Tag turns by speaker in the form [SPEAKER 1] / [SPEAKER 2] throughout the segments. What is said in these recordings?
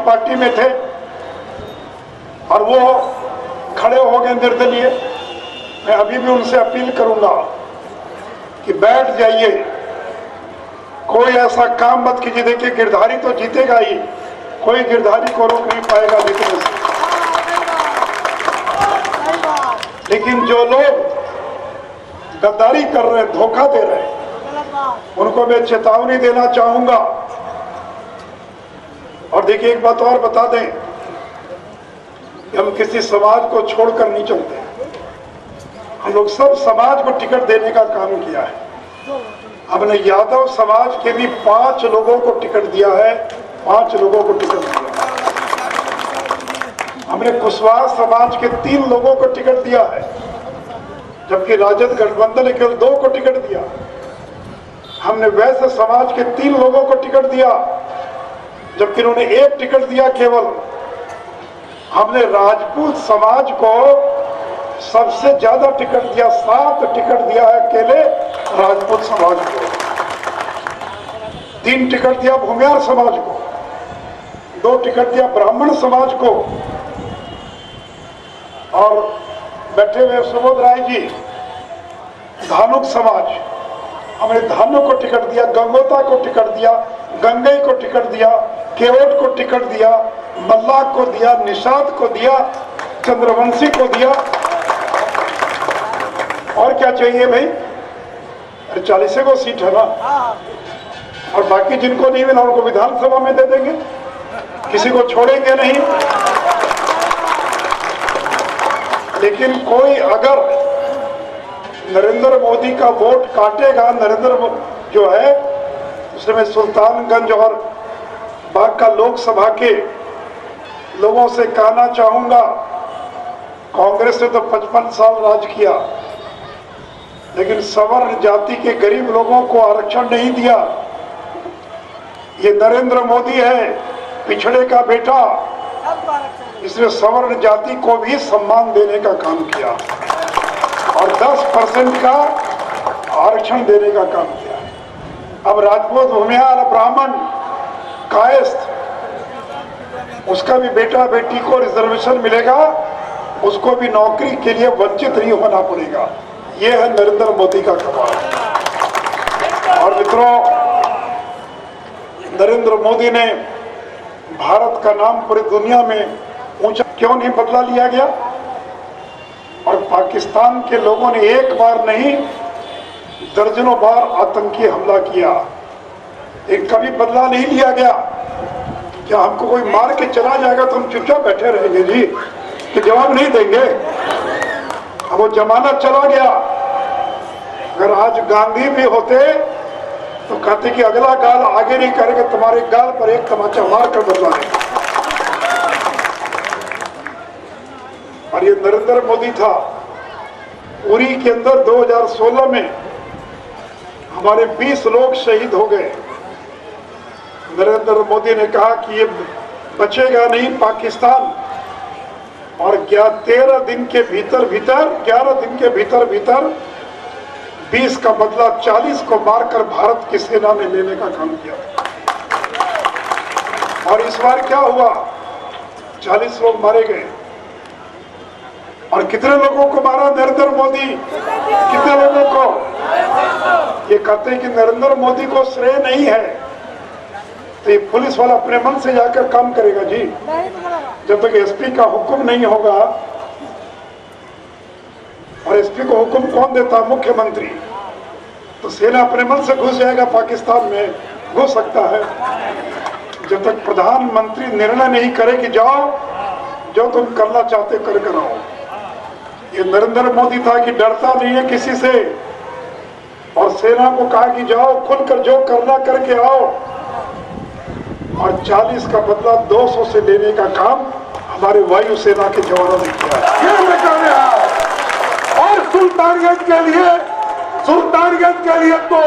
[SPEAKER 1] Party में थे और वो खड़े हो गए निर्दलीय। मैं अभी भी उनसे अपील करूंगा कि बैठ जाइए, कोई ऐसा काम मत कीजिए। देखिए गिरधारी तो जीतेगा ही, कोई गिरधारी को रोक नहीं पाएगा जीतने से। लेकिन जो लोग गद्दारी कर रहे हैं, धोखा दे रहे हैं, उनको मैं चेतावनी देना चाहूंगा। और देखिए एक बात और बता दें कि हम किसी समाज को छोड़कर नहीं चलते। हम लोग सब समाज को टिकट देने का काम किया है। हमने यादव समाज के भी 5 लोगों को टिकट दिया है, 5 लोगों को टिकट दिया। हमने कुशवाहा समाज के 3 लोगों को टिकट दिया है, जबकि राजद गठबंधन ने केवल 2 को टिकट दिया। हमने वैश्य समाज के 3 लोगों को टिकट दिया, जबकि उन्होंने 1 टिकट दिया केवल। हमने राजपूत समाज को सबसे ज्यादा टिकट दिया, 7 टिकट दिया है अकेले राजपूत समाज को। 3 टिकट दिया भूमियार समाज को, 2 टिकट दिया ब्राह्मण समाज को। और बैठे हुए सुबोध राय जी, धानुक समाज, हमने धानु को टिकट दिया, गंगोता को टिकट दिया, गंगई को टिकट दिया, केवट को टिकट दिया, मल्लाह को दिया, निषाद को दिया, चंद्रवंशी को दिया। और क्या चाहिए भाई? 40 को सीट है ना। और बाकी जिनको नहीं मिला उनको विधानसभा में दे देंगे, किसी को छोड़ेंगे नहीं। लेकिन कोई अगर नरेंद्र मोदी का वोट काटेगा, नरेंद्र जो है, उसमें सुल्तानगंज और बांका लोकसभा के लोगों से कहना चाहूंगा, कांग्रेस ने तो 55 साल राज किया, लेकिन सवर्ण जाति के गरीब लोगों को आरक्षण नहीं दिया। ये नरेंद्र मोदी है, पिछड़े का बेटा, इसने सवर्ण जाति को भी सम्मान देने का काम किया और 10% का आरक्षण देने का काम किया। अब राजपूत, भूमिहार, ब्राह्मण, कायस्थ, उसका भी बेटा बेटी को रिजर्वेशन मिलेगा, उसको भी नौकरी के लिए वंचित नहीं होना पड़ेगा। यह है नरेंद्र मोदी का कमाल। और मित्रों, नरेंद्र मोदी ने भारत का नाम पूरी दुनिया में ऊंचा क्यों नहीं बदला लिया गया? और पाकिस्तान के लोगों ने एक बार नहीं, दर्जनों बार आतंकी हमला किया, एक कभी बदला नहीं लिया गया। क्या हमको कोई मार के चला जाएगा तो हम चुपचाप बैठे रहेंगे जी, कि जवाब नहीं देंगे? अब वो जमाना चला गया। अगर आज गांधी भी होते तो कहते कि अगला गाल आगे नहीं करेंगे, तुम्हारे गाल पर एक तमाचा मार कर बदला देंगे। और ये नरेंद्र मोदी था। उरी के अंदर 2016 में हमारे 20 लोग शहीद हो गए। नरेंद्र मोदी ने कहा कि ये बचेगा नहीं पाकिस्तान, और 13 दिन के भीतर 20 का बदला 40 को मारकर भारत की सेना ने लेने का काम किया। और इस बार क्या हुआ? 40 लोग मारे गए। और कितने लोगों को मारा नरेंद्र मोदी? कितने लोगों को? ये कहते हैं कि नरेंद्र मोदी को श्रेय नहीं है, तो ये पुलिस वाला अपने मन से जाकर काम करेगा जी। जब तक एसपी का हुक्म नहीं होगा, और एसपी को हुक्म कौन देता? मुख्यमंत्री। तो सेना अपने मन से घुस जाएगा पाकिस्तान में, घुस सकता है। जब तक प्रधानमंत्री निर्णय नहीं करे कि जाओ, जो तुम करना चाहते कर कराओ। ये नरेंद्र मोदी था कि डरता नहीं है किसी से, और सेना को कहा कि जाओ खुलकर जो करना करके आओ। और 40 का बदला 200 से लेने का काम हमारे वायुसेना के जवानों ने किया है।
[SPEAKER 2] ये मैं कह रहा हूं। और सुल्तानगंज के लिए तो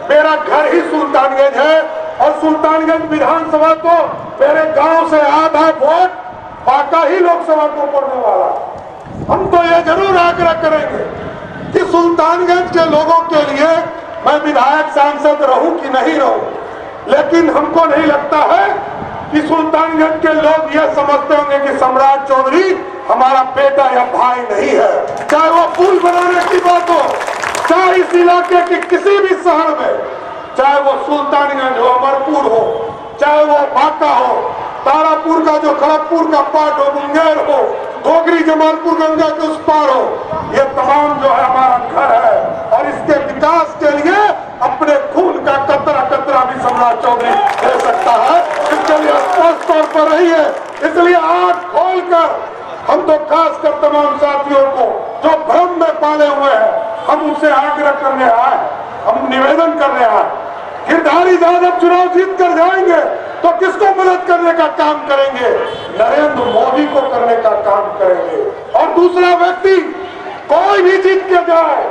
[SPEAKER 2] मेरा घर ही सुल्तानगंज है, और सुल्तानगंज विधानसभा तो मेरे गांव से आधा वोट बांका ही लोकसभा को पड़ने वाला। हम तो ये जरूर आग्रह करेंगे कि सुल्तानगंज के लोगों के लिए मैं विधायक सांसद रहूं कि नहीं रहूं, लेकिन हमको नहीं लगता है कि सुल्तानगंज के लोग यह समझते होंगे कि सम्राट चौधरी हमारा बेटा या भाई नहीं है। चाहे वो पुल बनाने की बात हो, चाहे इस इलाके के किसी भी शहर में, चाहे वो सुल्तानगंज हो, अमरपुर हो, चाहे वो बांका हो, तारापुर का जो खड़गपुर का पार्ट हो, मुंगेर हो, गोगरी जमालपुर गंगा के उस पार हो, ये तमाम जो है हमारा घर है और इसके विकास के लिए अपने खून का कतरा कतरा भी सम्राट चौधरी दे सकता है। इसके लिए स्पष्ट तौर पर रही है। इसलिए आंख खोलकर हम तो खासकर तमाम साथियों को जो भ्रम में पाले हुए हैं, हम उनसे आग्रह करने आए, हम निवेदन करने आए, गिरधारी यादव चुनाव जीत कर जाएंगे तो किसको मदद करने का काम करेंगे? नरेंद्र मोदी को करने का काम करेंगे। और दूसरा व्यक्ति कोई भी जीत के जाए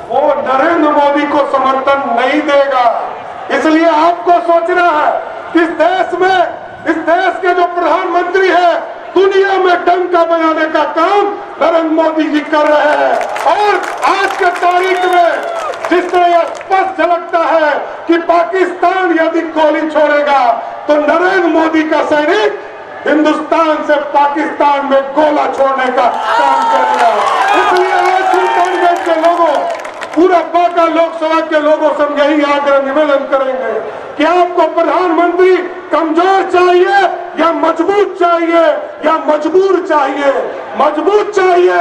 [SPEAKER 2] वो नरेंद्र मोदी को समर्थन नहीं देगा। इसलिए आपको सोचना है कि इस देश के जो प्रधानमंत्री है, दुनिया में डंका बजाने का काम नरेंद्र मोदी जी कर रहे हैं। और आज के तारीख में जिस तरह यह स्पष्ट झलकता है कि पाकिस्तान यदि गोली छोड़ेगा तो नरेंद्र मोदी का सैनिक हिंदुस्तान से पाकिस्तान में गोला छोड़ने का काम करेगा। इसलिए आज सुल्तानगंज के लोगों, पूरा बांका लोकसभा के लोगों से हम यही आग्रह निवेदन करेंगे कि आपको प्रधानमंत्री कमजोर चाहिए या मजबूत चाहिए या मजबूर चाहिए? मजबूत चाहिए।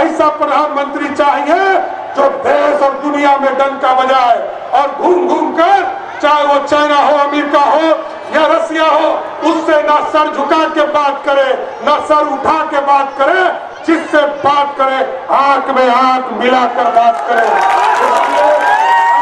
[SPEAKER 2] ऐसा प्रधानमंत्री चाहिए जो देश और दुनिया में डंका बजाए और घूम घूम कर, चाहे वो चाइना हो, अमेरिका हो या रसिया हो, उससे ना सर झुका के बात करे, ना सर उठा के बात करे, जिससे बात करे आंख में आंख मिलाकर बात करे।